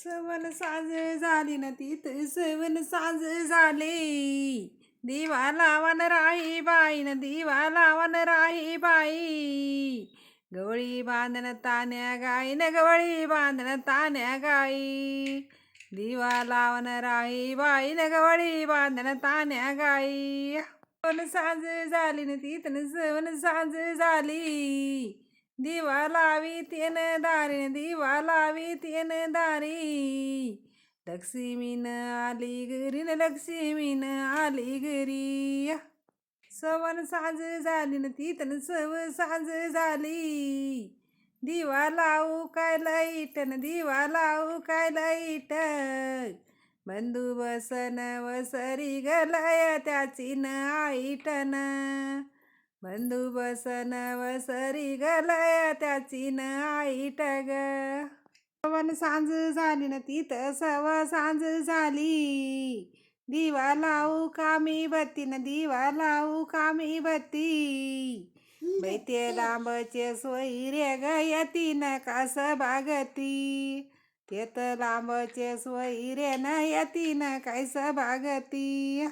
सवन साज झाली न तीत सवन साज झाले. दिवा लावन राही बाई न दिवा लावन राही बाई. गवळी बांधन तान्या गाई न गवळी बांधन तान्या गाई. दिवा लावन राही बाई न गवळी बांधन तान्या गाई. सवन साज झाली न तीत सवन साज झाली. दिवा लावी तेन दारी दिवा लावी तेन दारी. लक्ष्मीन आली घरी न लक्ष्मीन आली घरी. सवन साज झाली न तीतन सव साज झाली. दिवा लावू काय लाईट न दिवा लावू काय लाईट. बंधू बसन वसरी गलय त्याची न आईटन. बंधू बसन वसरी गलय त्याची न आईट ग. सवन सांज झाली न तीत सव सांज झाली. दिवा लावू कामी बत्ती न दिवा लावू कामी बत्ती. बैते लांबचे सोयरे ग यती न कास बागती. तेत लांबचे सोयरे न यती न कास बागती.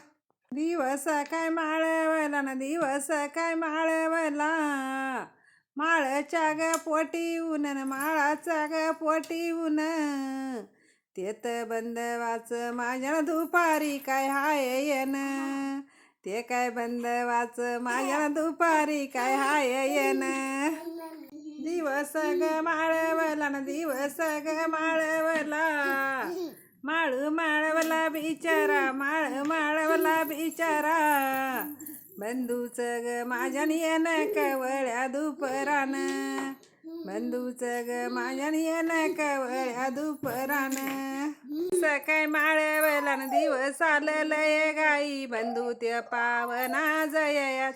दिवस काय माळवला न दिवस काय माळवला. माळच्या ग पोटी ऊन न माळाचा ग पोटी ऊन. तेत बंदवाच माझ्या दुपारी काय हाय येन. ते काय बंदवाच माझ्या दुपारी काय हाय येन. दिवस ग माळवला न दिवस ग माळवला. माळू माळवला बिचारा माळ माळवला बिचारा. बंधूच ग माझ्या येन कवळ्या दुपरान. बंधूच ग माझ्या येन कवळ्या दुपरान. सकाळ माळवला न दिवस आलं लय गाई. बंधू ते पावना जया